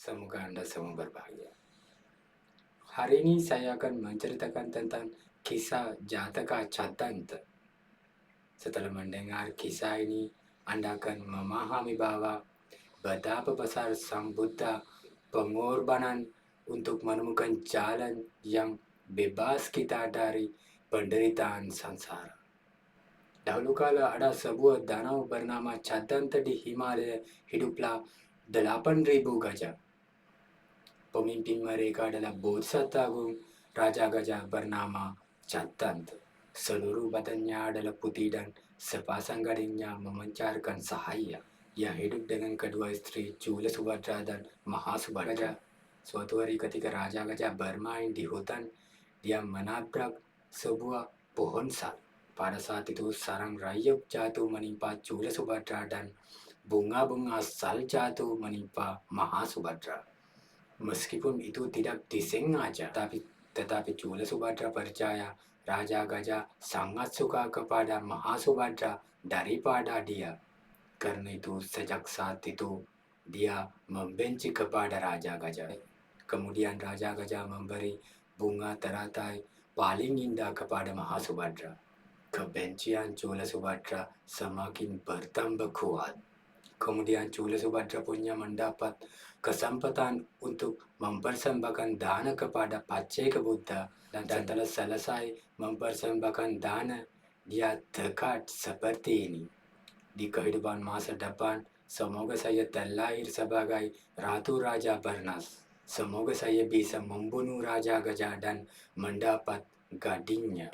Semoga Anda semua berbahagia. Hari ini saya akan menceritakan tentang kisah Jataka Cadanta. Setelah mendengar kisah ini, Anda akan memahami bahwa betapa besar Sang Buddha pengorbanan untuk menemukan jalan yang bebas kita dari penderitaan sansara. Dahulu kala ada sebuah danau bernama Cadanta di Himalaya, hiduplah 8.000 gajah. Pemimpin mereka adalah Bodhisattva Agung Raja Gajah bernama Cadanta. Seluruh badannya adalah putih dan sepasang gadingnya memancarkan cahaya. Ia hidup dengan kedua istri Chula Subhadra dan Mahasubhadra. Suatu hari ketika Raja Gajah bermain di hutan, dia menabrak sebuah pohon sal. Pada saat itu sarang rayap jatuh menimpa Chula Subhadra dan bunga-bunga sal jatuh menimpa Mahasubhadra. Meskipun itu tidak disengaja, tetapi Chula Subhadra percaya Raja Gajah sangat suka kepada Mahasubhadra daripada dia. Karena itu sejak saat itu dia membenci kepada Raja Gajah. Kemudian Raja Gajah memberi bunga teratai paling indah kepada Mahasubhadra. Kebencian Chula Subhadra semakin bertambah kuat. Kemudian Chula Subhadra punya mendapat kesempatan untuk mempersembahkan dana kepada Pacceka Buddha, dan setelah selesai mempersembahkan dana, dia dekat seperti ini. Di kehidupan masa depan, semoga saya terlahir sebagai Ratu Raja Barnas. Semoga saya bisa membunuh Raja Gajah dan mendapat gadingnya.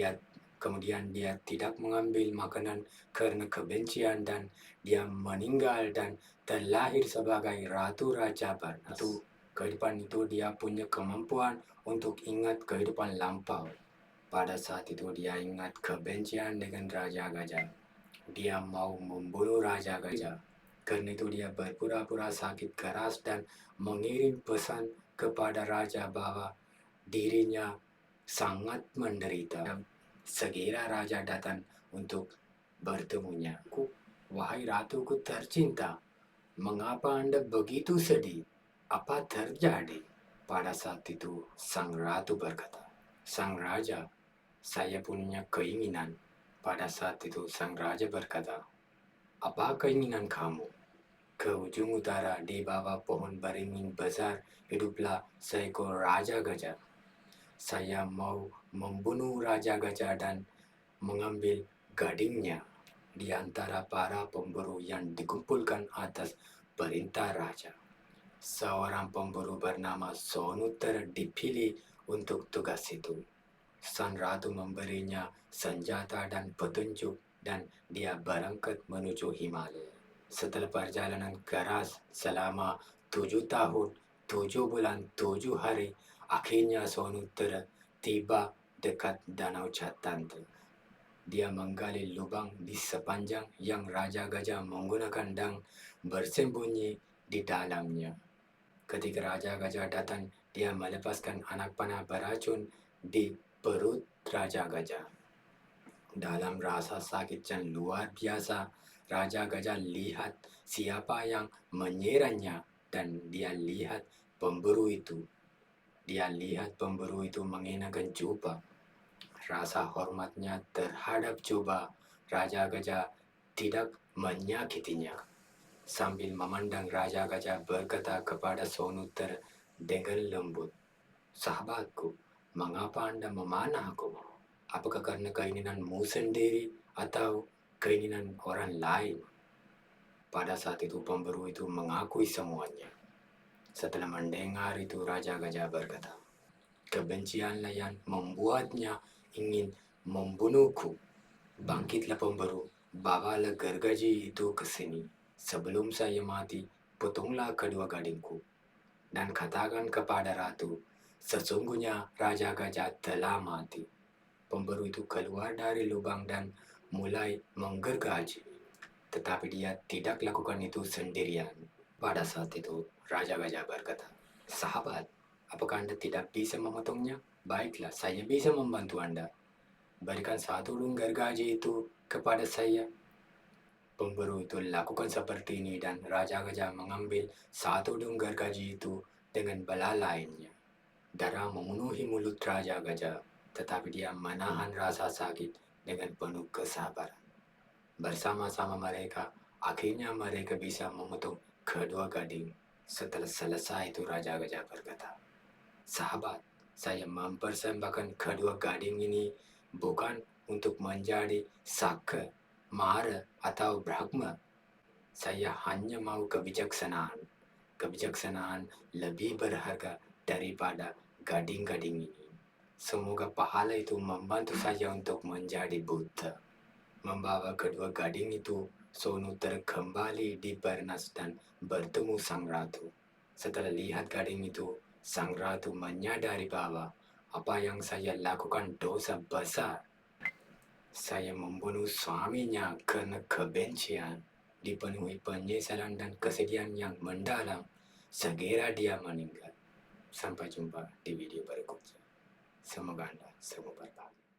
Kemudian dia tidak mengambil makanan karena kebencian dan dia meninggal dan terlahir sebagai Ratu Raja Barnas. Kehidupan itu dia punya kemampuan untuk ingat kehidupan lampau. Pada saat itu dia ingat kebencian dengan Raja Gajah. Dia mau membunuh Raja Gajah. Karena itu dia berpura-pura sakit keras dan mengirim pesan kepada Raja bahwa dirinya sangat menderita. Segera Raja datang untuk bertemunya. Wahai ratuku tercinta, mengapa Anda begitu sedih? Apa terjadi? Pada saat itu sang ratu berkata, "Sang raja, saya punya keinginan." Pada saat itu sang raja berkata, "Apa keinginan kamu?" Ke ujung utara di bawah pohon beringin besar hiduplah seekor Raja Gajah. Saya mau membunuh Raja Gajah dan mengambil gadingnya. Di antara para pemburu yang dikumpulkan atas perintah raja, seorang pemburu bernama Sonutter dipilih untuk tugas itu. Sang ratu memberinya senjata dan petunjuk dan dia berangkat menuju Himalaya. Setelah perjalanan keras selama 7 tahun, 7 bulan, 7 hari, akhirnya Sonutter tiba dekat Danau Cadanta. Dia menggali lubang di sepanjang yang Raja Gajah menggunakan dan bersembunyi di dalamnya. Ketika Raja Gajah datang, dia melepaskan anak panah beracun di perut Raja Gajah. Dalam rasa sakit yang luar biasa, Raja Gajah lihat siapa yang menyerangnya dan dia lihat pemburu itu. Dia lihat pemburu itu mengenakan jubah. Rasa hormatnya terhadap jubah Raja Gajah tidak menyakitinya. Sambil memandang, Raja Gajah berkata kepada Sonutter dengan lembut, "Sahabatku, mengapa Anda memanah aku? Apakah karena keinginanmu sendiri atau keinginan orang lain?" Pada saat itu pemburu itu mengakui semuanya. Setelah mendengar itu Raja Gajah berkata, "Kebencianlah yang membuatnya ingin membunuhku. Bangkitlah pemburu, bawalah gergaji itu ke sini. Sebelum saya mati, potonglah kedua gadingku. Dan katakan kepada ratu, sesungguhnya Raja Gajah telah mati." Pemburu itu keluar dari lubang dan mulai menggergaji. Tetapi dia tidak lakukan itu sendirian. Pada saat itu, Raja Gajah berkata, "Sahabat, apakah Anda tidak bisa memotongnya? Baiklah, saya bisa membantu Anda. Berikan satu dung gergaji itu kepada saya." Pemburu itu lakukan seperti ini dan Raja Gajah mengambil satu dung gergaji itu dengan bala lainnya. Darah memenuhi mulut Raja Gajah, tetapi dia menahan rasa sakit dengan penuh kesabaran. Bersama-sama mereka, akhirnya mereka bisa memotong kedua gading. Setelah selesai itu Raja Gajah berkata, "Sahabat, saya mempersembahkan kedua gading ini bukan untuk menjadi Saka, Mara, atau Brahma. Saya hanya mau kebijaksanaan. Kebijaksanaan lebih berharga daripada gading-gading ini. Semoga pahala itu membantu saya untuk menjadi Buddha." Membawa kedua gading itu, Sonu kembali di Bernas dan bertemu Sang Ratu. Setelah lihat gading itu, Sang Ratu menyadari bahwa apa yang saya lakukan dosa besar. Saya membunuh suaminya karena kebencian, dipenuhi penyesalan dan kesedihan yang mendalam. Segera dia meninggal. Sampai jumpa di video berikutnya. Semoga Anda semua berbahagia.